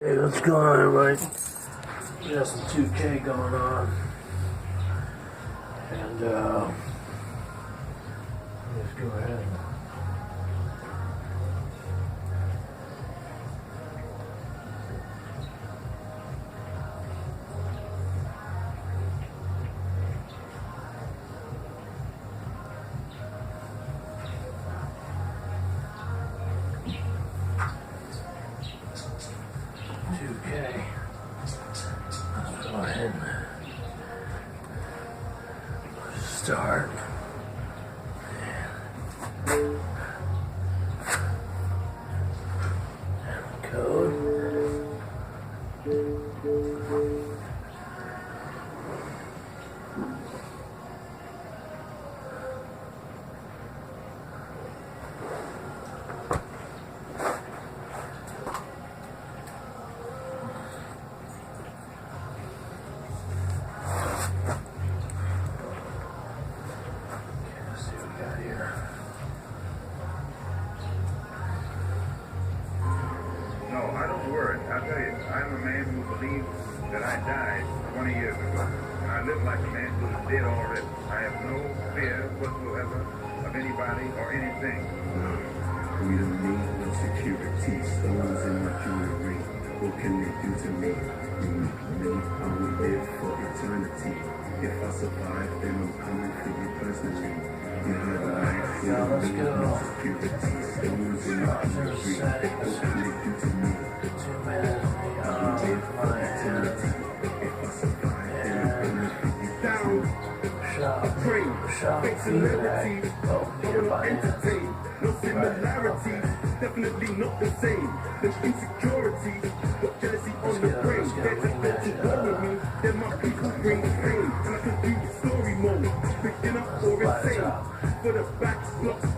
Hey, what's going on, everybody? We got some 2K going on. And, let's go ahead. Start. Code. I tell you, I'm a man who believes that I died 20 years ago. And I live like a man who is dead already. I have no fear whatsoever of anybody or anything. Freedom means no security. Stones in my jewelry. What can they do to me? Me, I will live for eternity. If I survive, then I'm coming for you personally. You have a life, freedom means no security. Stones in my jewelry. What can they do to me? Shop, celebrity, entertain, no similarities, definitely not the same. The insecurity, got jealousy on the brain. They're just meant to war with me, then my people bring pain. And I can do the story mode, picking up or insane. For the back blocks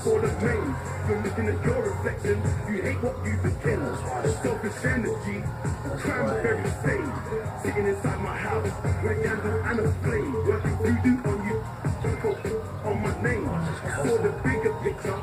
or the main. From looking at your reflection, you hate what you became. Selfish energy, crime very same. Sitting inside my house, with a candle and a flame. Working voodoo on you, on my name. For the bigger picture,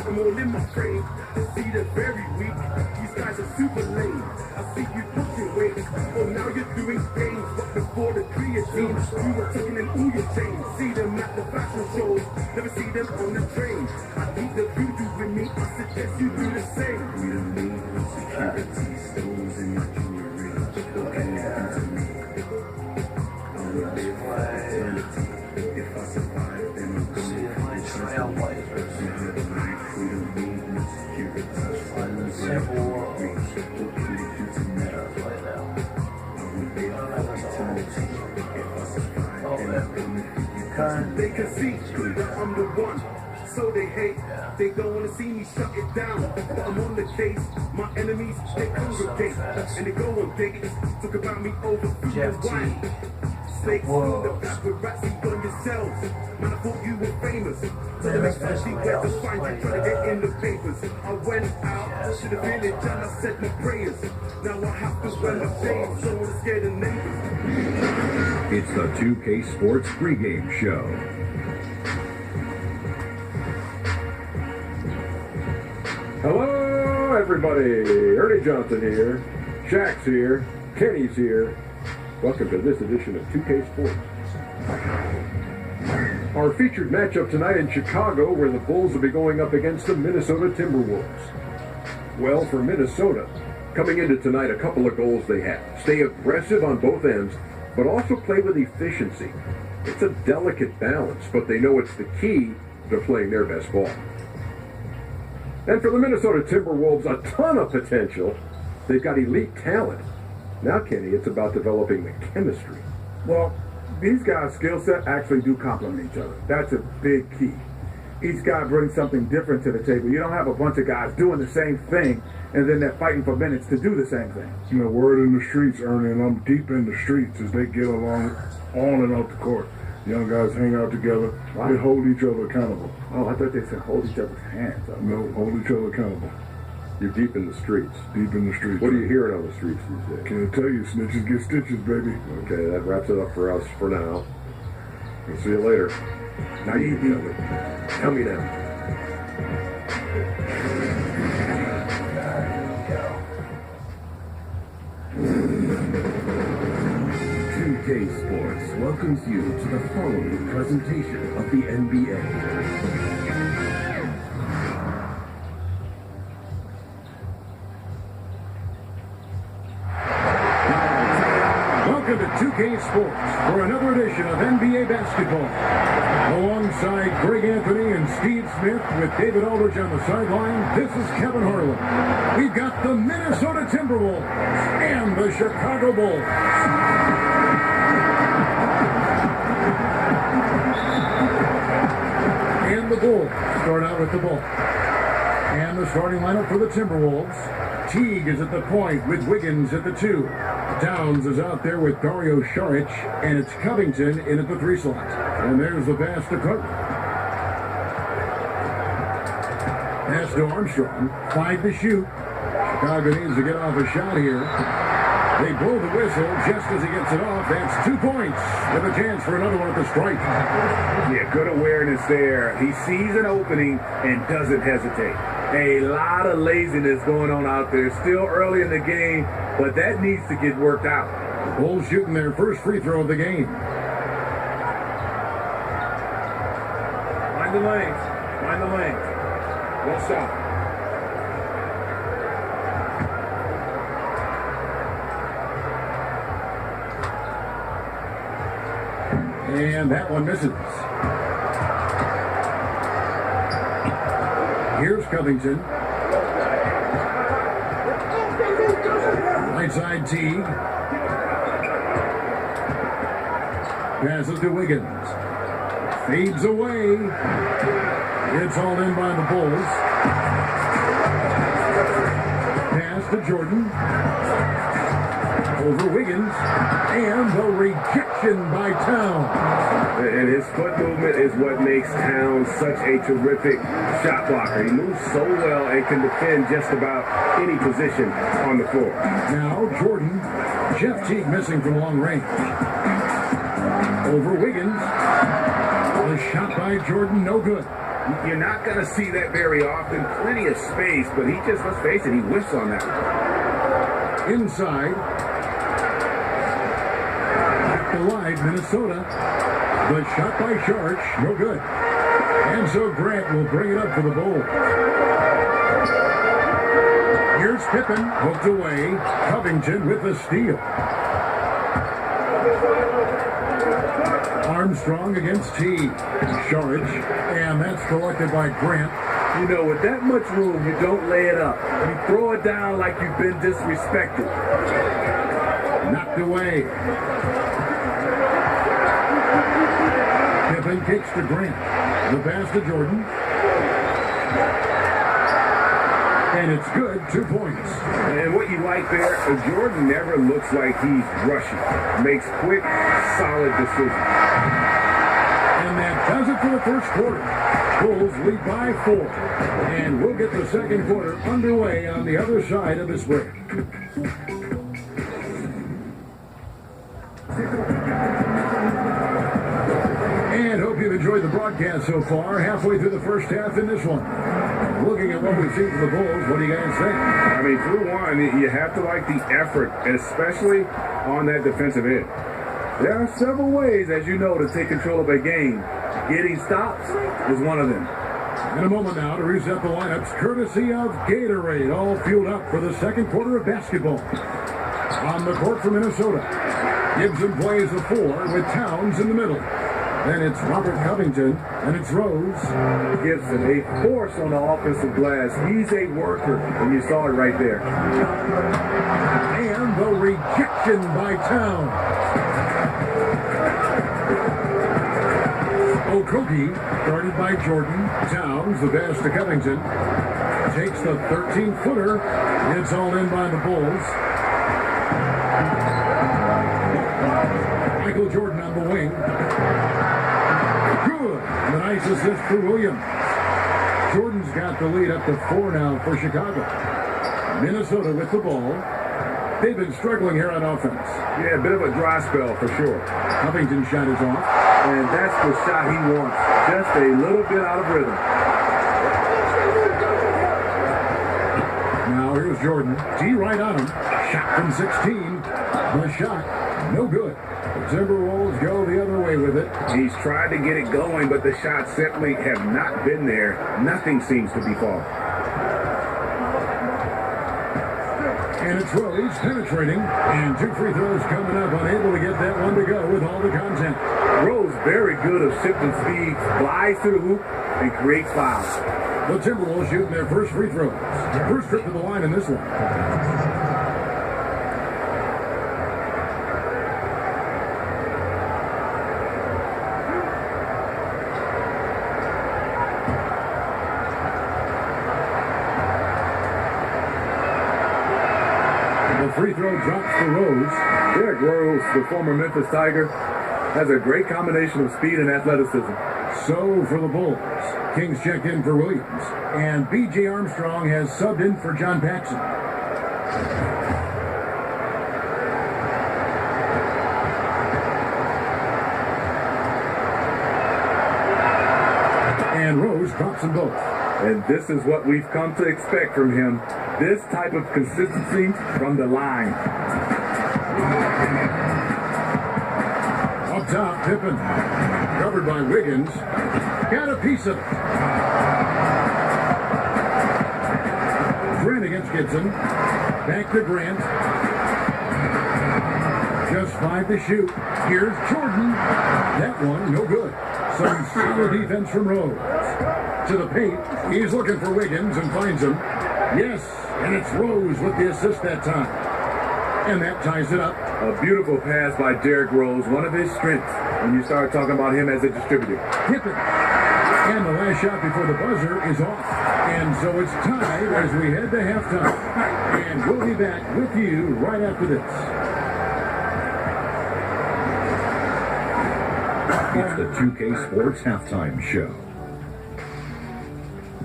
I'm all in my frame. To see the very weak, these guys are super lame. I see you pushing weight, oh now you're doing games. But before the creatine, you were tucking in all your chains. See them at the fashion shows, never see them on the train. I keep the voodoo with me, I suggest you do the same. We don't need no security, stones in my jewelry. What can you do to me? I will live for eternity. If I survive, then I'm going to be trailblazers. You have a life, we don't need no security. Simple world. What can you do to me? I will live for eternity. If I survive, then I'm going to be trailblazers. They can see that I'm the one. So they hate, they don't want to see me shut it down. But I'm on the case, my enemies, they congregate. And they go on dates, talk about me over food and wine. Snakes on the paparazzi on yourselves. Man, I thought you were famous. So the next time she went to find you, trying to get in the papers. I went out to the village and I said my prayers. Now I have to wear my shades, so I'm scared of neighbors. It's the 2K Sports pregame show. Hello, everybody. Ernie Johnson here. Shaq's here. Kenny's here. Welcome to this edition of 2K Sports. Our featured matchup tonight in Chicago, where the Bulls will be going up against the Minnesota Timberwolves. Well, for Minnesota, coming into tonight, a couple of goals they have. Stay aggressive on both ends, but also play with efficiency. It's a delicate balance, but they know it's the key to playing their best ball. And for the Minnesota Timberwolves, a ton of potential. They've got elite talent. Now, Kenny, it's about developing the chemistry. Well, these guys' skill set actually do complement each other. That's a big key. Each guy brings something different to the table. You don't have a bunch of guys doing the same thing, and then they're fighting for minutes to do the same thing. You know, word in the streets, Ernie, and I'm deep in the streets as they get along on and off the court. Young guys hang out together. Wow. They hold each other accountable. Oh, I thought they said hold each other's hands. No, hold each other accountable. You're deep in the streets. Deep in the streets. What are you hearing on the streets these days? Can't tell you, snitches get stitches, baby. Okay, that wraps it up for us for now. We'll see you later. Now you tell me now. 2K Sports welcomes you to the following presentation of the NBA. Welcome to 2K Sports for another edition of NBA basketball. Alongside Greg Anthony and Steve Smith with David Aldridge on the sideline, this is Kevin Harlan. We've got the Minnesota Timberwolves and the Chicago Bulls. And the Bulls start out with the ball. And the starting lineup for the Timberwolves. Teague is at the point with Wiggins at the 2. Towns is out there with Dario Saric, and it's Covington in at the 3 slot. And there's the pass to Cook. Pass to Armstrong. 5 to shoot. Chicago needs to get off a shot here. They blow the whistle just as he gets it off. That's 2 points with a chance for another one at the strike. Yeah, good awareness there. He sees an opening and doesn't hesitate. A lot of laziness going on out there. Still early in the game, but that needs to get worked out. Bulls shooting their first free throw of the game. Find the lane. Find the lane. Well shot. And that one misses. Here's Covington. Right side Teague. Passes to Wiggins. Fades away. It's all in by the Bulls. Pass to Jordan. Over Wiggins. And the rejection by Towns. And his foot movement is what makes Towns such a terrific shot blocker. He moves so well and can defend just about any position on the floor. Now Jordan. Jeff Teague missing from long range. Over Wiggins. The shot by Jordan, no good. You're not going to see that very often. Plenty of space, but he just, let's face it, he whiffs on that one. Inside. Back to live, Minnesota. The shot by Saric, no good. And so Grant will bring it up for the Bulls. Here's Pippen, hooked away. Covington with the steal. Armstrong against Teague. Saric, and that's collected by Grant. You know, with that much room, you don't lay it up. You throw it down like you've been disrespected. Knocked away. Pippen kicks to Grant. The pass to Jordan. And it's good, 2 points. And what you like there, Jordan never looks like he's rushing. Makes quick, solid decisions. And that does it for the first quarter. Bulls lead by 4. And we'll get the second quarter underway on the other side of this break. And hope you've enjoyed the broadcast so far. Halfway through the first half in this one. Looking at what we've seen from the Bulls, what do you guys think? I mean, through one, you have to like the effort, especially on that defensive end. There are several ways, as you know, to take control of a game. Getting stops is one of them. In a moment now to reset the lineups, courtesy of Gatorade, all fueled up for the second quarter of basketball. On the court for Minnesota, Gibson plays the 4 with Towns in the middle. Then it's Robert Covington, and it's Rose. Gibson, a force on the offensive glass. He's a worker, and you saw it right there. And the rejection by Towns. Okogie, guarded by Jordan. Towns, the pass to Covington. Takes the 13-footer. It's all in by the Bulls. Michael Jordan on the wing. Good. The nice assist for Williams. Jordan's got the lead up to 4 now for Chicago. Minnesota with the ball. They've been struggling here on offense. Yeah, a bit of a dry spell for sure. Covington's shot is off. And that's the shot he wants. Just a little bit out of rhythm. Now here's Jordan. T right on him. Shot from 16. The shot No good. The Timberwolves go the other way with it. He's tried to get it going, but the shots simply have not been there. Nothing seems to be falling. And it's Rose penetrating. And 2 free throws coming up. Unable to get that one to go with all the content. Rose very good of shifting speed, flies to the hoop, and creates fouls. The Timberwolves shooting their first free throws. First trip to the line in this one. The free throw drops to Rose. Derrick Rose, the former Memphis Tiger, has a great combination of speed and athleticism. So for the Bulls, Kings checked in for Williams, and B.J. Armstrong has subbed in for John Paxson. And Rose drops them both. And this is what we've come to expect from him. This type of consistency from the line. Up top, Pippen, covered by Wiggins, got a piece of it. Grant against Gibson, back to Grant. Just 5 to shoot. Here's Jordan. That one, no good. Some solid defense from Rose. To the paint, he's looking for Wiggins and finds him. Yes, and it's Rose with the assist that time. And that ties it up. A beautiful pass by Derrick Rose, one of his strengths when you start talking about him as a distributor. Pippen. And the last shot before the buzzer is off. And so it's tied as we head to halftime. And we'll be back with you right after this. It's the 2K Sports Halftime Show.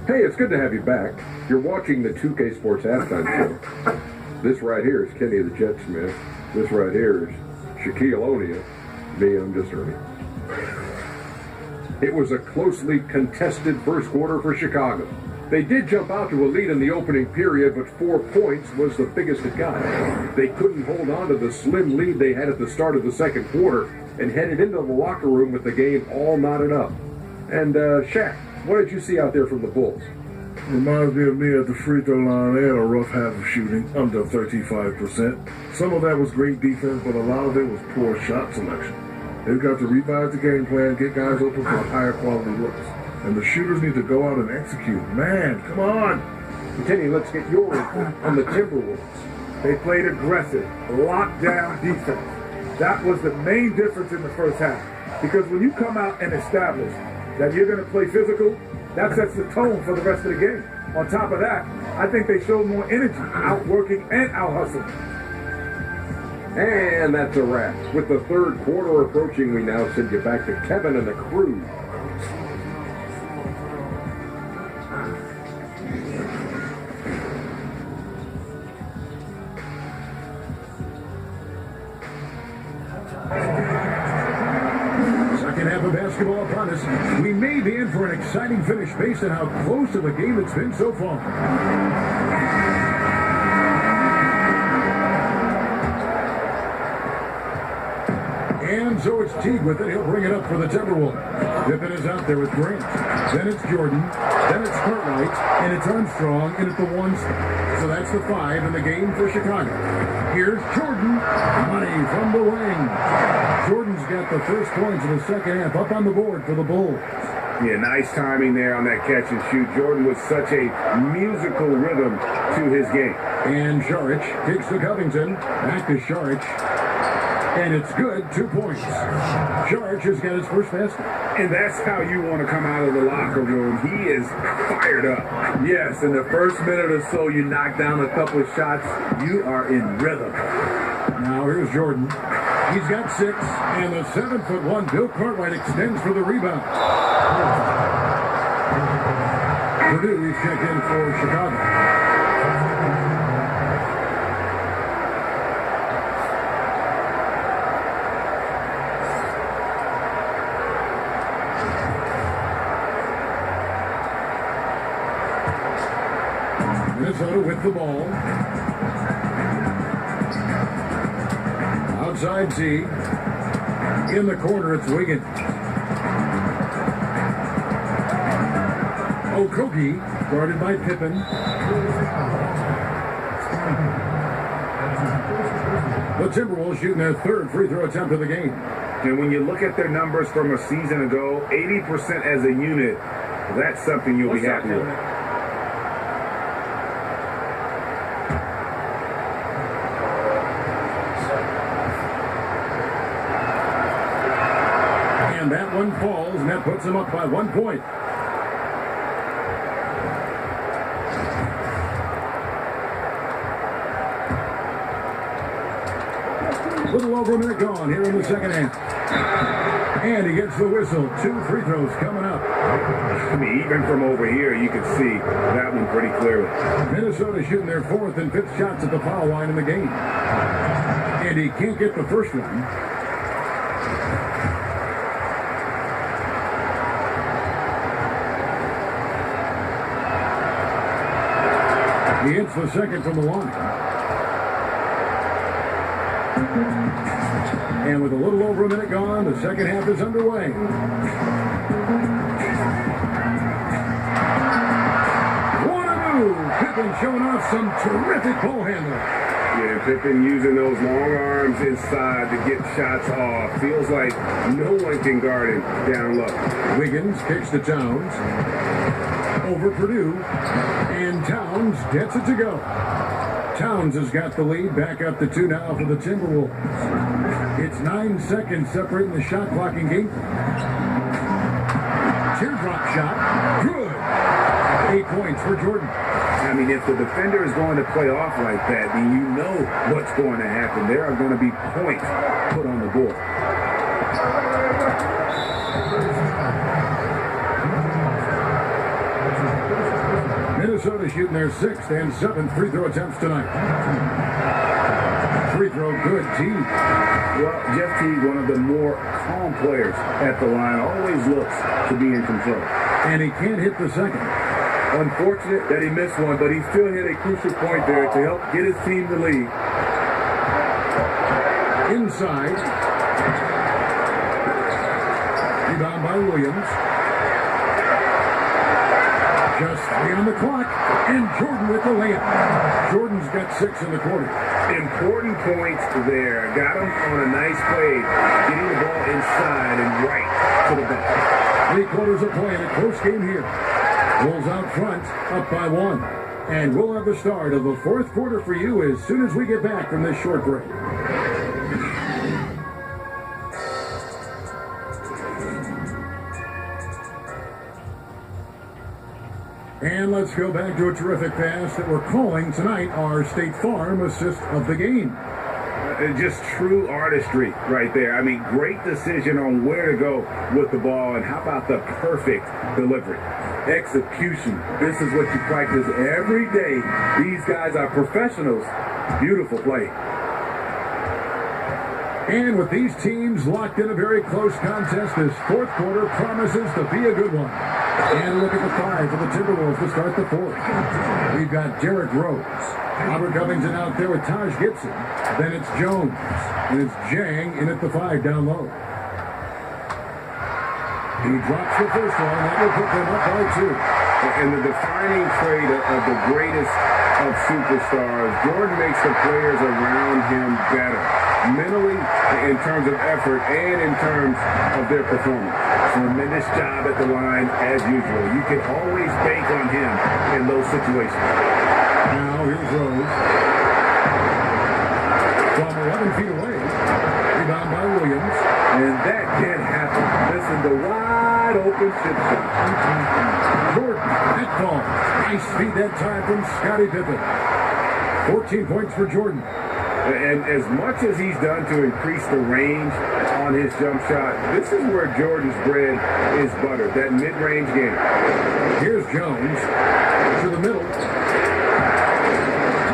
Hey, it's good to have you back. You're watching the 2K Sports Halftime Show. This right here is Kenny the Jet Smith. This right here is Shaquille O'Neal. Me, I'm just Ernie. It was a closely contested first quarter for Chicago. They did jump out to a lead in the opening period, but 4 points was the biggest it got. They couldn't hold on to the slim lead they had at the start of the second quarter and headed into the locker room with the game all knotted up. And, Shaq, what did you see out there from the Bulls? Reminds me of me at the free throw line. They had a rough half of shooting, under 35%. Some of that was great defense, but a lot of it was poor shot selection. They've got to revise the game plan, get guys open for higher quality looks. And the shooters need to go out and execute. Man, come on. Kenny, let's get your input on the Timberwolves. They played aggressive, lockdown defense. That was the main difference in the first half. Because when you come out and establish that you're going to play physical, that sets the tone for the rest of the game. On top of that, I think they showed more energy, outworking and out-hustling. And that's a wrap. With the third quarter approaching, we now send you back to Kevin and the crew. Second half of basketball upon us. We may be in for an exciting finish based on how close of a game it's been so far. And so it's Teague with it. He'll bring it up for the Timberwolves. Pippen is out there with Grant. Then it's Jordan. Then it's Cartwright. And it's Armstrong in at the 1 spot. So that's the 5 in the game for Chicago. Here's Jordan. Money from the wing. Jordan's got the first points of the second half up on the board for the Bulls. Yeah, nice timing there on that catch and shoot. Jordan with such a musical rhythm to his game. And Šarić takes to Covington. Back to Šarić. And it's good, 2 points. Šarić has got his first basket. And that's how you want to come out of the locker room. He is fired up. Yes, in the first minute or so, you knock down a couple of shots. You are in rhythm. Now here's Jordan. He's got 6. And the 7'1" Bill Cartwright extends for the rebound. Purdue is checked in for Chicago. Minnesota with the ball. Out outside Z. In the corner, it's Wiggins. Okogie, guarded by Pippen. The Timberwolves shooting their third free throw attempt of the game. And when you look at their numbers from a season ago, 80% as a unit, that's something you'll be happy with. And that one falls, and that puts them up by 1 point. A little over a minute gone here in the second half. And he gets the whistle. 2 free throws coming up. I mean, even from over here, you can see that one pretty clearly. Minnesota shooting their 4th and 5th shots at the foul line in the game. And he can't get the first one. He hits the second from the line. And with a little over a minute gone, the second half is underway. What a move! Pippen showing off some terrific ball handling. Yeah, Pippen using those long arms inside to get shots off. Feels like no one can guard him down low. Wiggins kicks to Towns. Over Purdue. And Towns gets it to go. Towns has got the lead. Back up to 2 now for the Timberwolves. It's 9 seconds separating the shot clock in game. Teardrop shot. Good. 8 points for Jordan. I mean, if the defender is going to play off like that, then you know what's going to happen. There are going to be points put on the board. Minnesota shooting their 6th and 7th free throw attempts tonight. Free throw good, Teague. Well, Jeff Teague, one of the more calm players at the line, always looks to be in control. And he can't hit the second. Unfortunate that he missed one, but he still hit a crucial point there to help get his team the lead. Inside. Rebound by Williams. Just 3 on the clock, and Jordan with the layup. Jordan's got 6 in the quarter. Important points there. Got him on a nice play, getting the ball inside and right to the basket. 3 quarters of play in a close game here. Wolves out front, up by 1. And we'll have the start of the 4th quarter for you as soon as we get back from this short break. And let's go back to a terrific pass that we're calling tonight our State Farm assist of the game. Just true artistry right there. I mean, great decision on where to go with the ball, and how about the perfect delivery? Execution. This is what you practice every day. These guys are professionals. Beautiful play. And with these teams locked in a very close contest, this 4th quarter promises to be a good one. And look at the 5 for the Timberwolves to start the 4th. We've got Derrick Rose. Robert Covington out there with Taj Gibson. Then it's Jones. And it's Jang in at the 5 down low. He drops the first one. That will put them up by 2. And the defining trait of the greatest of superstars, Jordan makes the players around him better. Mentally, in terms of effort, and in terms of their performance. Tremendous job at the line, as usual. You can always bank on him in those situations. Now, here's Rose. From 11 feet away. Rebound by Williams. And that can't happen. Listen, the wide open chip shot. Jordan, that ball. Nice feed that time from Scottie Pippen. 14 points for Jordan. And as much as he's done to increase the range on his jump shot, this is where Jordan's bread is buttered, that mid-range game. Here's Jones to the middle.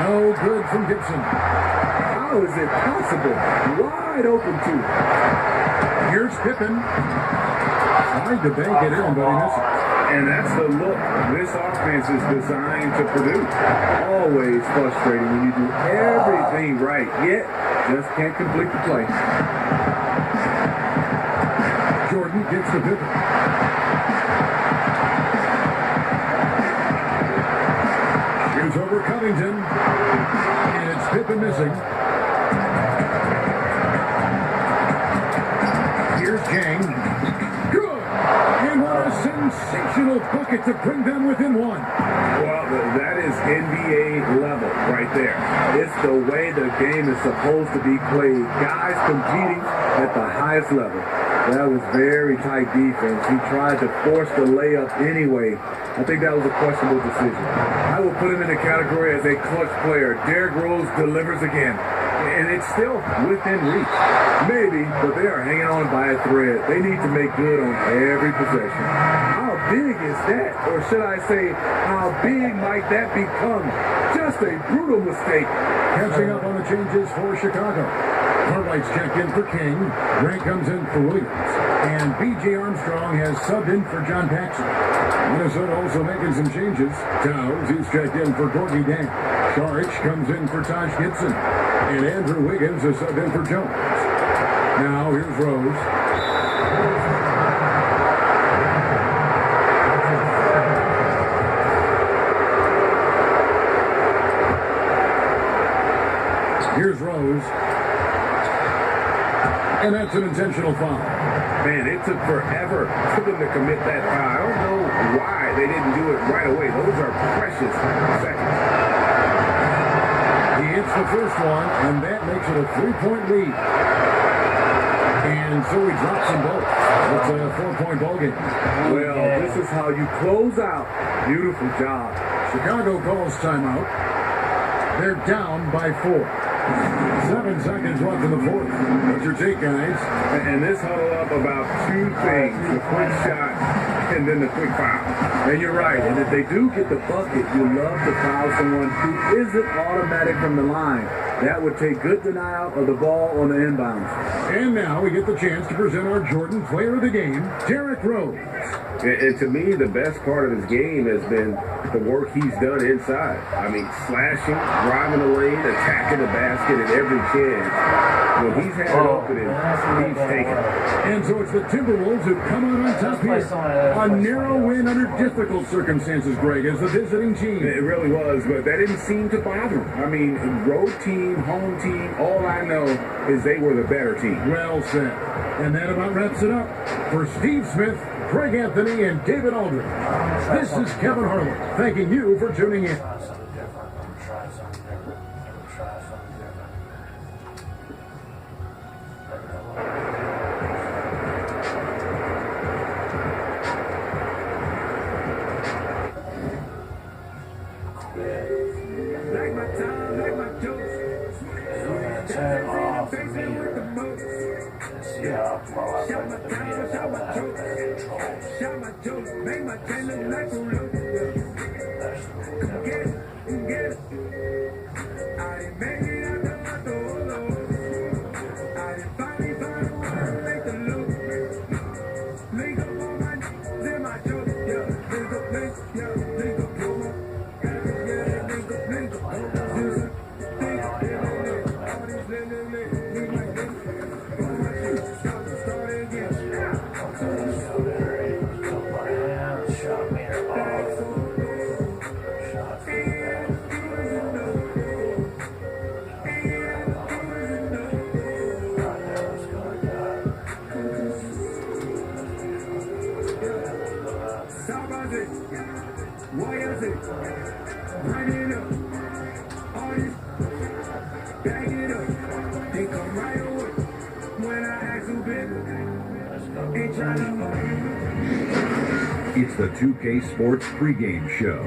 No good from Gibson. How is it possible? Wide open too. Here's Pippen. Tried to bank it in, but he misses. And that's the look this offense is designed to produce. Always frustrating when you do everything right, yet Just can't complete the play. Jordan gets the Pippen. Shoots over Covington. And it's Pippen missing. Here's Jang. Good! And what a sensational bucket to bring them within one. Well, that is NBA level right there. It's the way the game is supposed to be played. Guys competing at the highest level. That was very tight defense. He tried to force the layup anyway. I think that was a questionable decision. I will put him in the category as a clutch player. Derrick Rose delivers again. And it's still within reach. Maybe, but they are hanging on by a thread. They need to make good on every possession. How big is that? Or should I say, how big might that become? Just a brutal mistake. Catching up on the changes for Chicago. Cartwright's checked in for King. Grant comes in for Williams. And B.J. Armstrong has subbed in for John Paxson. Minnesota also making some changes. Towns, he's checked in for Gorgie Dang. Saric comes in for Taj Gibson. And Andrew Wiggins is subbed in for Jones. Now here's Rose. Here's Rose. And that's an intentional foul. Man, it took forever for them to commit that foul. I don't know why they didn't do it right away. Those are precious seconds. He hits the first one, and that makes it a 3-point lead. And so he drops them both. It's a 4-point ball game. Well, this is how you close out. Beautiful job. Chicago calls timeout. They're down by 4. 7 seconds left in the fourth. What's your take, guys? And this huddle up about two things. The quick shot and then the quick foul. And you're right. And if they do get the bucket, you love to foul someone who isn't automatic from the line. That would take good denial of the ball on the inbounds. And now we get the chance to present our Jordan player of the game, Derrick Rose. And to me, the best part of his game has been the work he's done inside. I mean, slashing, driving the lane, attacking the basket at every chance. When he's had an opening, he's taken it. And so it's the Timberwolves who come out on top here. A narrow win under difficult circumstances, Greg, as the visiting team. It really was, but that didn't seem to bother him. I mean, road team, home team, all I know is they were the better team. Well said. And that about wraps it up. For Steve Smith, Craig Anthony, and David Aldridge, this is Kevin Harlan, thanking you for tuning in. Like my time, like my jokes. Turn off and me. Shout my time, shout my jokes. Shout my jokes, make my chain look like a rope. Come get it, come get it. I didn't make it out the holo. I didn't finally find a way to make the loop. Link up all my niggas in my jokes, yeah. Link up, yeah. Link up, yo. Yeah, link up, link up. Why is it? Run it up. All this. Back it up. They come right away. When I ask who been. Ain't trying to. It's the 2K Sports pregame show.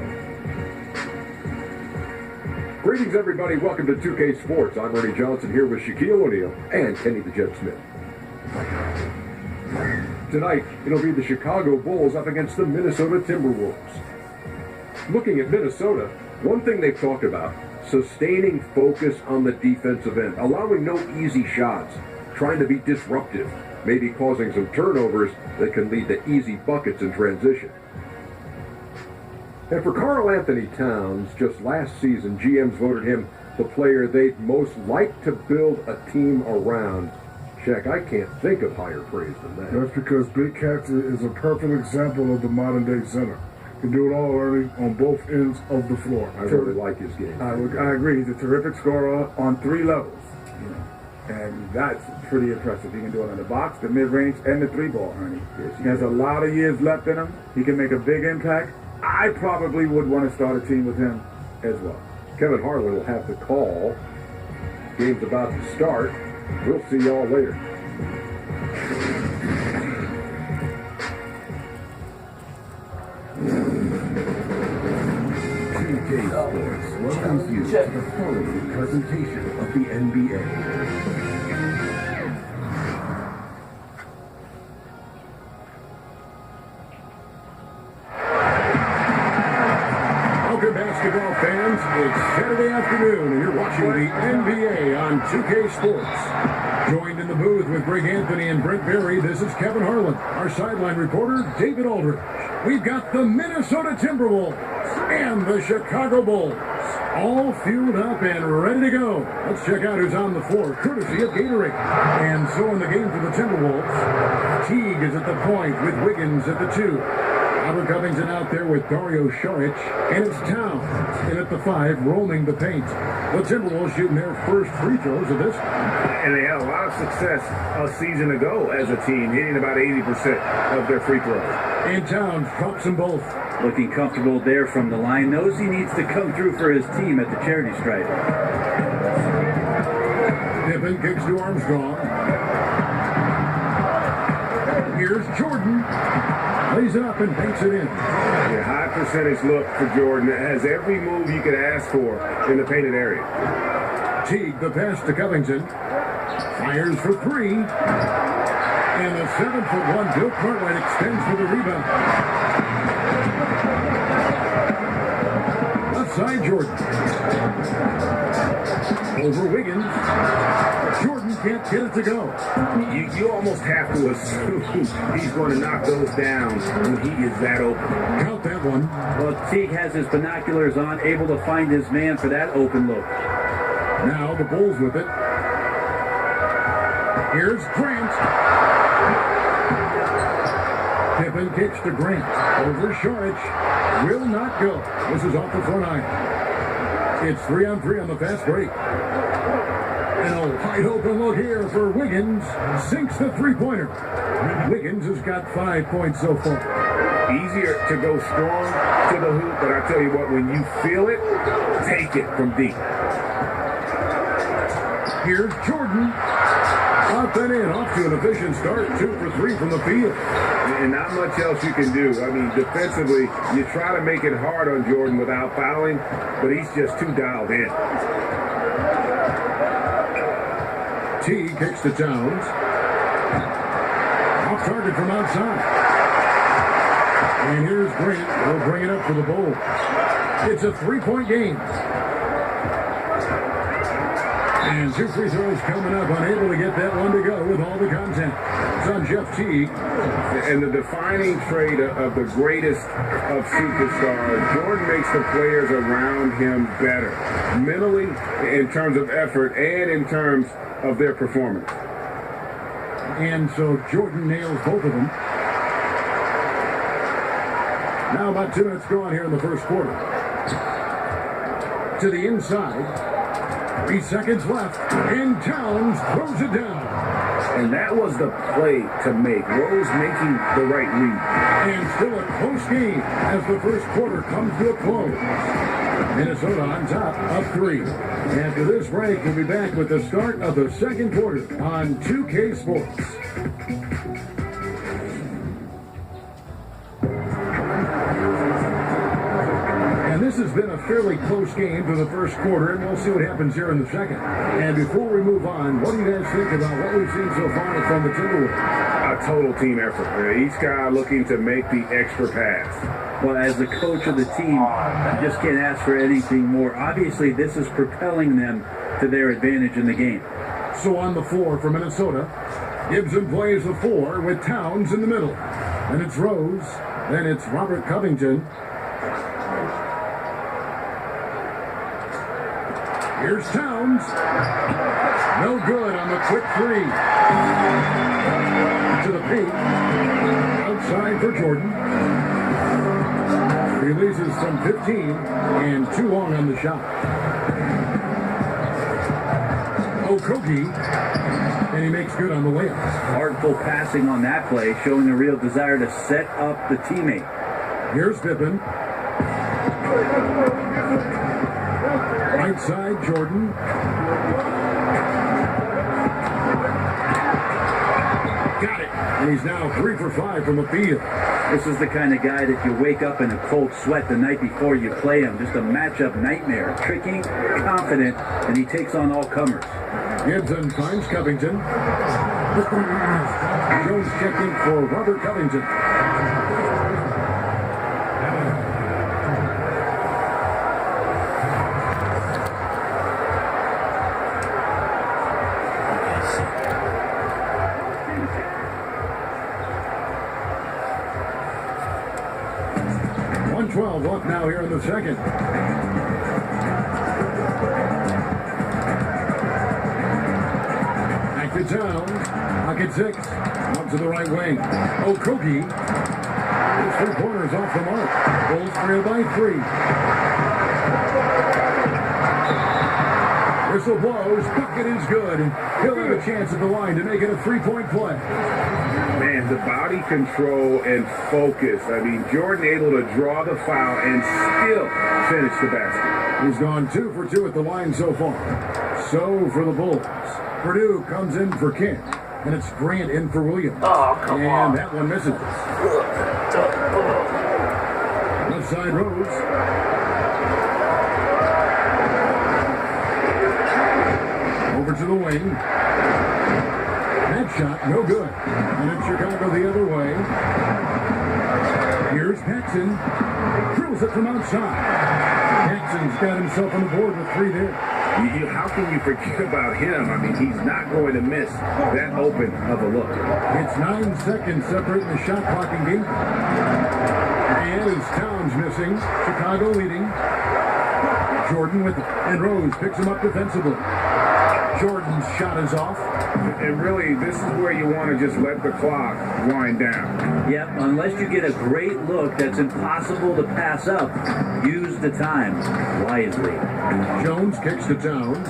Greetings, everybody. Welcome to 2K Sports. I'm Ernie Johnson here with Shaquille O'Neal and Kenny the Jet Smith. Tonight, it'll be the Chicago Bulls up against the Minnesota Timberwolves. Looking at Minnesota, one thing they've talked about, sustaining focus on the defensive end, allowing no easy shots, trying to be disruptive, maybe causing some turnovers that can lead to easy buckets in transition. And for Karl Anthony Towns, just last season, GMs voted him the player they'd most like to build a team around, Shaq, I can't think of higher praise than that. That's because Big Cat is a perfect example of the modern-day center. He can do it all, Ernie, on both ends of the floor. I really like his game. I agree. He's a terrific scorer on 3 levels. And that's pretty impressive. He can do it in the box, the mid-range, and the 3-ball, Ernie. Yes, he has a lot of years left in him. He can make a big impact. I probably would want to start a team with him as well. Kevin Harlan will have the call. Game's about to start. We'll see y'all later. TK Sports welcomes you to the following presentation of the NBA. Welcome, basketball fans. It's Saturday afternoon, and you're watching the NBA on 2K Sports. Joined in the booth with Greg Anthony and Brent Berry, this is Kevin Harlan. Our sideline reporter, David Aldridge. We've got the Minnesota Timberwolves and the Chicago Bulls all fueled up and ready to go. Let's check out who's on the floor, courtesy of Gatorade. And so in the game for the Timberwolves, Teague is at the point with Wiggins at the 2. Robert Covington out there with Dario Saric, and it's Towns in at the 5, roaming the paint. The Timberwolves shooting their first free throws of this. And they had a lot of success a season ago as a team, hitting about 80% of their free throws. And Towns drops them both. Looking comfortable there from the line. Knows he needs to come through for his team at the charity stripe. Pippen kicks to Armstrong. Here's Jordan. Lays it up and banks it in. Yeah, high percentage look for Jordan. It has every move you could ask for in the painted area. Teague, the pass to Covington. Fires for 3. And the 7'1" Bill Cartwright extends for the rebound. Left side, Jordan. Over Wiggins. Jordan can't get it to go. You almost have to assume he's going to knock those down when he is that open. Count that one. Well, Teague has his binoculars on, able to find his man for that open look. Now the Bulls with it. Here's Grant. Pippen kicks to Grant. Over Saric. Will not go. This is off the front iron. It's 3-on-3 on the fast break. And a wide open look here for Wiggins. Sinks the three-pointer. Wiggins has got 5 points so far. Easier to go strong to the hoop, but I tell you what, when you feel it, take it from deep. Here's Jordan. Up and in, off to an efficient start. 2 for 3 from the field. And not much else you can do. I mean, defensively, you try to make it hard on Jordan without fouling, but he's just too dialed in. T kicks to Towns. Off target from outside. And here's Grant. He'll bring it up for the Bulls. It's a 3-point game. And 2 free throws coming up, unable to get that one to go with all the content. It's on Jeff Teague. And the defining trait of the greatest of superstars, Jordan makes the players around him better, mentally, in terms of effort, and in terms of their performance. And so Jordan nails both of them. Now about 2 minutes gone here in the first quarter. To the inside. 3 seconds left, and Towns throws it down. And that was the play to make. Rose making the right read. And still a close game as the first quarter comes to a close. Minnesota on top of 3. After this break, we'll be back with the start of the second quarter on 2K Sports. And this has been a fairly close game for the first quarter, and we'll see what happens here in the second. And before we move on, what do you guys think about what we've seen so far from the Timberwolves? A total team effort. Each guy looking to make the extra pass. Well, as the coach of the team, you just can't ask for anything more. Obviously, this is propelling them to their advantage in the game. So on the floor for Minnesota, Gibson plays the 4 with Towns in the middle. Then it's Rose. Then it's Robert Covington. Here's Towns. No good on the quick three. To the paint. Outside for Jordan. Releases from 15 and too long on the shot. Okogie, and he makes good on the layup. Artful passing on that play, showing a real desire to set up the teammate. Here's Pippen. Right side, Jordan. Got it. And he's now 3 for 5 from the field. This is the kind of guy that you wake up in a cold sweat the night before you play him. Just a matchup nightmare. Tricky, confident, and he takes on all comers. Gibson finds Covington. Jones checking for Robert Covington. Up now here in the second. Back to Towns. Pocket 6. Out to the right wing. Okogie. His 3 pointers off the mark. Bulls trail by 3. Whistle blows. Bucket is good. He'll have a chance at the line to make it a 3-point play. Man, the body control and focus. I mean, Jordan able to draw the foul and still finish the basket. He's gone 2 for 2 at the line so far. So for the Bulls, Purdue comes in for Kent, and it's Grant in for Williams. Oh, come on. And that one misses. Left side Rose. Over to the wing. That shot, no good. And it's Chicago the other way. Here's Paxson. Drills it from outside. Paxson's got himself on the board with 3 there. How can you forget about him? I mean, he's not going to miss that open of a look. It's 9 seconds separating the shot clock and game. And as Towns missing, Chicago leading. Jordan with it. And Rose picks him up defensively. Jordan's shot is off. And really, this is where you want to just let the clock wind down. Yep, unless you get a great look that's impossible to pass up, use the time wisely. Jones kicks to Towns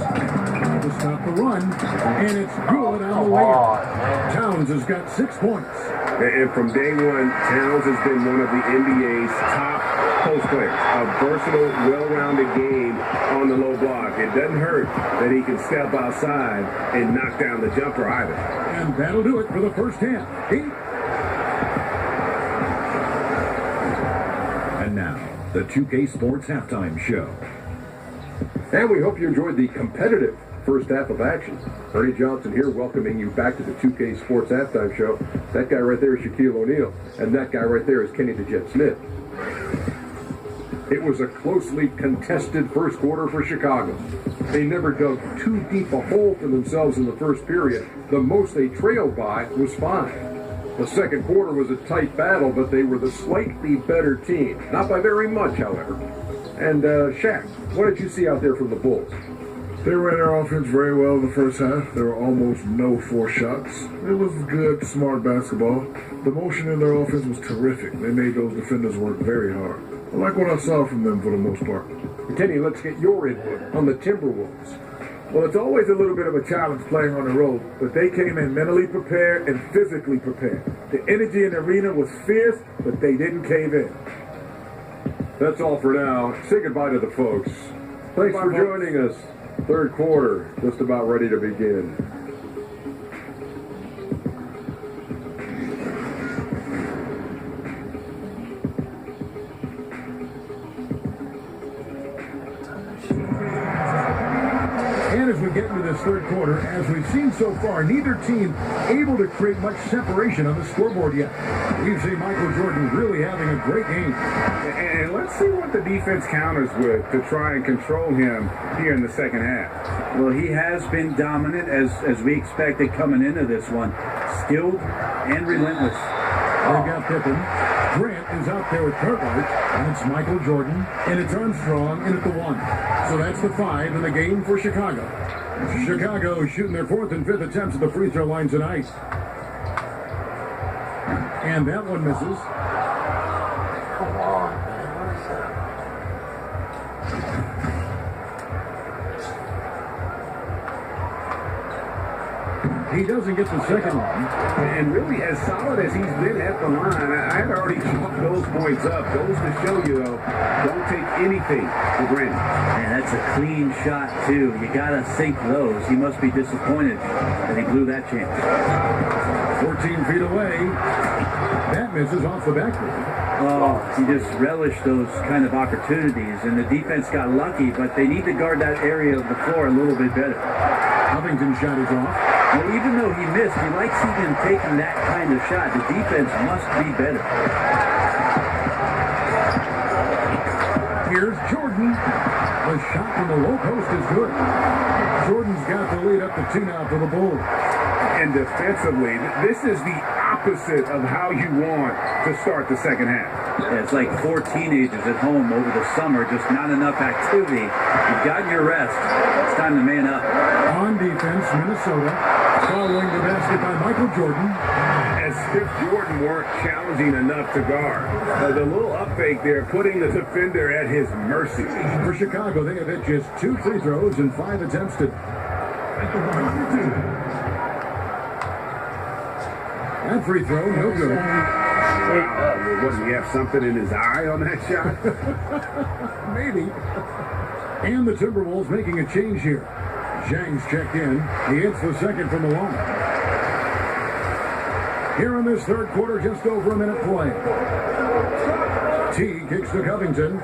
to stop the run, and it's good on the layup. Towns has got 6 points. And from day one, Towns has been one of the NBA's top post players. A versatile, well-rounded game on the low block. It doesn't hurt that he can step outside and knock down the jumper either. And that'll do it for the first half. And now, the 2K Sports Halftime Show. And we hope you enjoyed the competitive first half of action. Ernie Johnson here welcoming you back to the 2K Sports Halftime Show. That guy right there is Shaquille O'Neal, and that guy right there is Kenny the Jet Smith. It was a closely contested first quarter for Chicago. They never dug too deep a hole for themselves in the first period. The most they trailed by was 5. The second quarter was a tight battle, but they were the slightly better team. Not by very much, however. And Shaq, what did you see out there from the Bulls? They ran their offense very well in the first half. There were almost no forced shots. It was good, smart basketball. The motion in their offense was terrific. They made those defenders work very hard. I like what I saw from them for the most part. Kenny, let's get your input on the Timberwolves. Well, it's always a little bit of a challenge playing on the road, but they came in mentally prepared and physically prepared. The energy in the arena was fierce, but they didn't cave in. That's all for now. Say goodbye to the folks. Thanks for joining us. Third quarter, just about ready to begin. And as we get into this third quarter, as we've seen so far, neither team able to create much separation on the scoreboard yet. We've seen Michael Jordan really having a great game. And let's see what the defense counters with to try and control him here in the second half. Well, he has been dominant as we expected coming into this one. Skilled and relentless. They've got Pippen. Grant is out there with Cartwright, and it's Michael Jordan, and it's Armstrong in at the 1. So that's the 5 in the game for Chicago. Chicago shooting their 4th and 5th attempts at the free throw line tonight. And that one misses. Come on, man. What is that? He doesn't get the second one. And really, as solid as he's been at the line, I had already chalked those points up. Goes to show you, though, don't take anything for granted. Man, that's a clean shot, too. You got to sink those. He must be disappointed that he blew that chance. 14 feet away. That misses off the backboard. Oh, he just relished those kind of opportunities, and the defense got lucky, but they need to guard that area of the floor a little bit better. Covington's shot is off. Well, even though he missed, he likes even taking that kind of shot. The defense must be better. Here's Jordan. The shot from the low post is good. Jordan's got the lead up to 2 now for the Bulls. And defensively, this is the opposite of how you want to start the second half. Yeah, it's like 4 teenagers at home over the summer, just not enough activity. You've gotten your rest. It's time to man up. On defense, Minnesota following the basket by Michael Jordan. As if Jordan weren't challenging enough to guard. The little up fake there, putting the defender at his mercy. For Chicago, they have hit just 2 free throws and 5 attempts to... That free throw, no good. Does he have something in his eye on that shot? Maybe. And the Timberwolves making a change here. Zhang's checked in. He hits the second from the line. Here in this third quarter, just over a minute play. T kicks to Covington.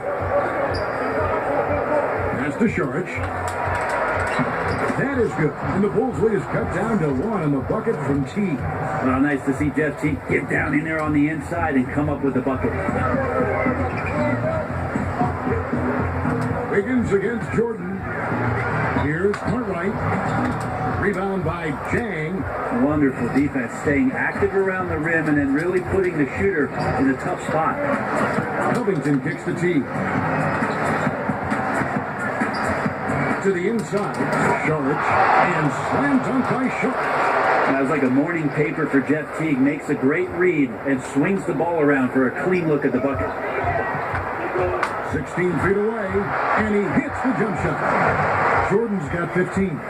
Pass to Saric. That is good. And the Bulls lead is cut down to 1 on the bucket from T. Well, nice to see Jeff T get down in there on the inside and come up with the bucket. Wiggins against Jordan. Here's Cartwright. Rebound by Zhang. Wonderful defense, staying active around the rim and then really putting the shooter in a tough spot. Covington kicks the T. To the inside. Saric. And slam dunk by Saric. That was like a morning paper for Jeff Teague. Makes a great read and swings the ball around for a clean look at the bucket. 16 feet away, and he hits the jump shot. Jordan's got 15.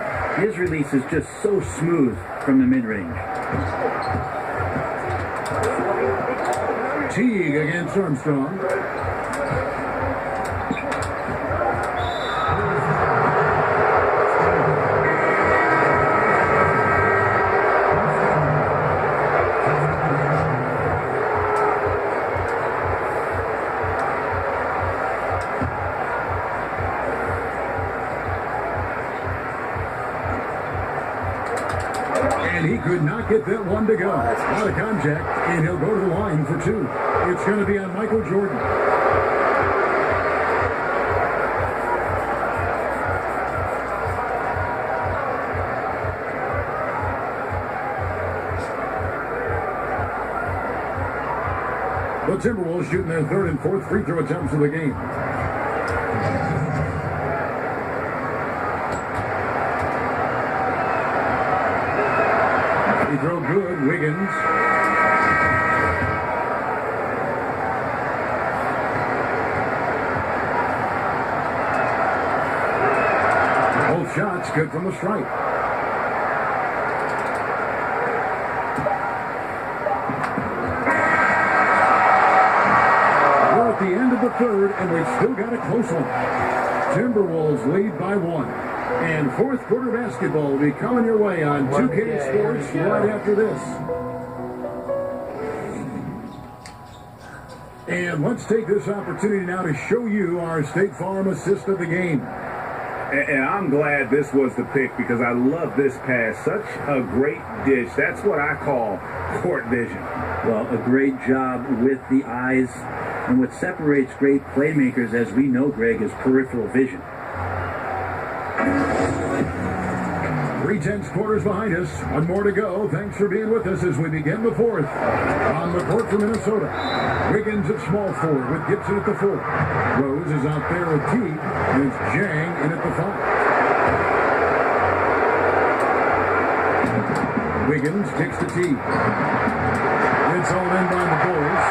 His release is just so smooth from the mid-range. Teague against Armstrong. And he could not get that one to go. Out of contact, and he'll go to the line for 2. It's going to be on Michael Jordan. The Timberwolves shooting their 3rd and 4th free throw attempts of the game. Free throw good, Wiggins. Both shots good from the stripe. We're at the end of the 3rd, and we've still got a close one. Timberwolves lead by 1. And 4th quarter basketball will be coming your way on 2K Sports right after this. And let's take this opportunity now to show you our State Farm assist of the game. And I'm glad this was the pick because I love this pass. Such a great dish. That's what I call court vision. Well, a great job with the eyes. And what separates great playmakers, as we know, Greg, is peripheral vision. 3 tense quarters behind us. One more to go. Thanks for being with us as we begin the fourth. On the court for Minnesota, Wiggins at small forward with Gibson at the 4. Rose is out there with T, and it's Jang in at the 5. Wiggins kicks to T. It's all in by the Bulls.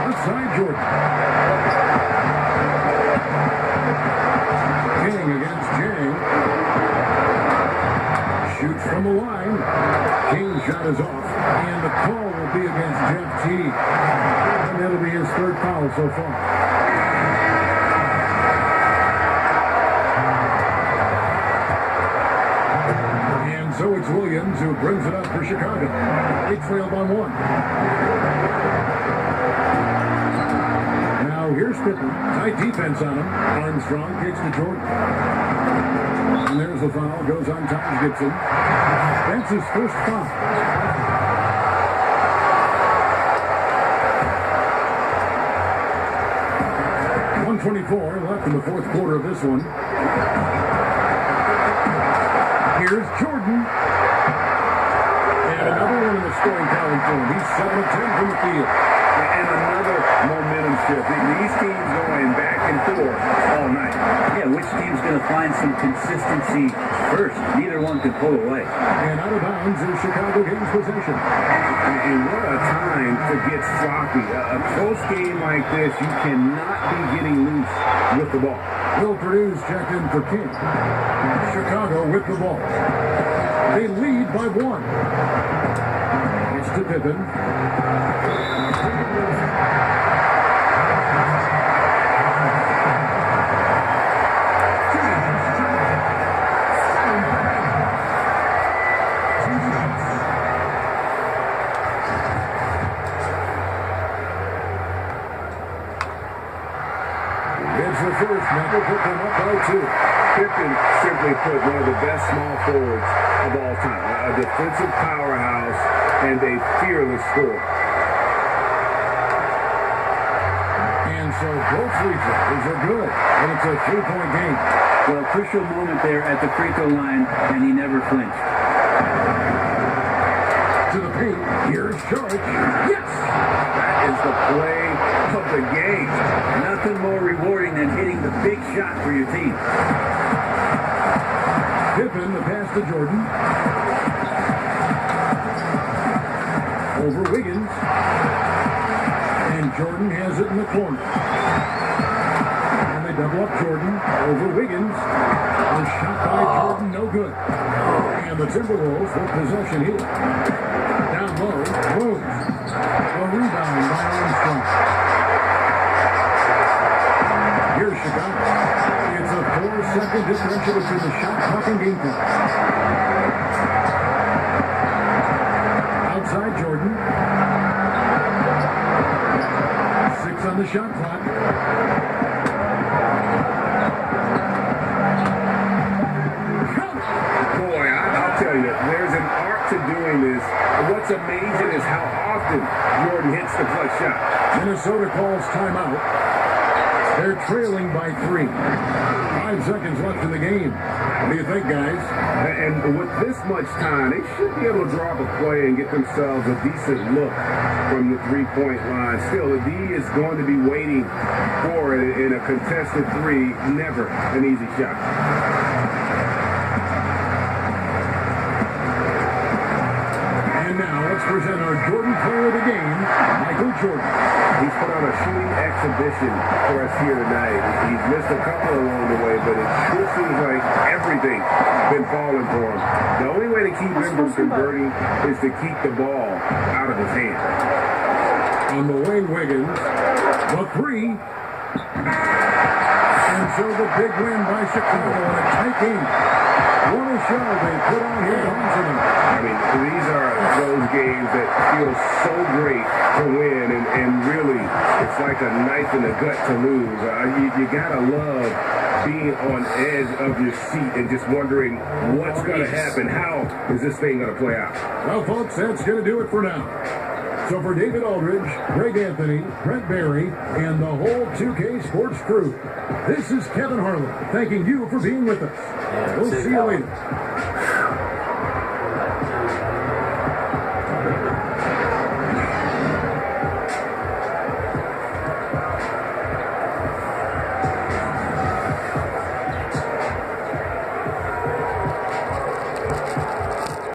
Outside Jordan. King against Jang. Shoots from the line. King's shot is off. And the call will be against Jeff T. And that'll be his 3rd foul so far. And so it's Williams who brings it up for Chicago. They trail by 1. Now here's Pippen. Tight defense on him. Armstrong kicks to Jordan. And there's the foul. Goes on Taj Gibson. That's his first foul. .124 left in the 4th quarter of this one. Here's Jordan. And another one in the scoring column for him. He's 7 of 10 from the field. And another momentum shift. These teams going back and forth all night. Yeah, which team's going to find some consistency first? Neither one can pull away. And out of bounds is Chicago gains possession. And what a time to get sloppy. A close game like this, you cannot be getting loose with the ball. Will Purdue's checked in for King. Chicago with the ball. They lead by 1. It's to Pippen. It's the first. Never put them up by 2. Pippen simply put one of the best small forwards of all time. A defensive powerhouse and a fearless scorer. And so both free throws are good. And it's a 3-point game. Well, crucial moment there at the free throw line, and he never flinched. To the paint. Here's George. Yes! That is the play of the game. Nothing more rewarding than hitting the big shot for your team. Pippen, the pass to Jordan. Over Wiggins. And Jordan has it in the corner. And they double up Jordan. Over Wiggins. The shot by Jordan, no good. And the Timberwolves with possession here. Down low, Rose. A rebound by Armstrong. Here's Chicago. It's a 4-second differential between the shot clock and game clock. Outside Jordan. 6 on the shot clock. Boy, I'll tell you, there's an art to doing this. What's amazing is how often Jordan hits the clutch shot. Minnesota calls timeout. They're trailing by 3. 5 seconds left in the game. What do you think, guys? And with this much time, they should be able to draw up a play and get themselves a decent look from the 3-point line. Still, the D is going to be waiting for it in a contested 3. Never an easy shot. And now let's present our Jordan player of the game, Michael Jordan. He's put on a shooting exhibition for us here tonight. He's missed a couple along the way, but it sure seems like everything's been falling for him. The only way to keep him from converting is to keep the ball out of his hand. On the wing, Wiggins. The 3. And so the big win by Chicago in a tight game. What a show they put on here tonight. I mean, these are those games that feel so great to win, and really, it's like a knife in the gut to lose. You gotta love being on edge of your seat and just wondering what's gonna happen. How is this thing gonna play out? Well, folks, that's gonna do it for now. So for David Aldridge, Greg Anthony, Brent Barry, and the whole 2K Sports crew, this is Kevin Harlan thanking you for being with us. Yeah, We'll see you later.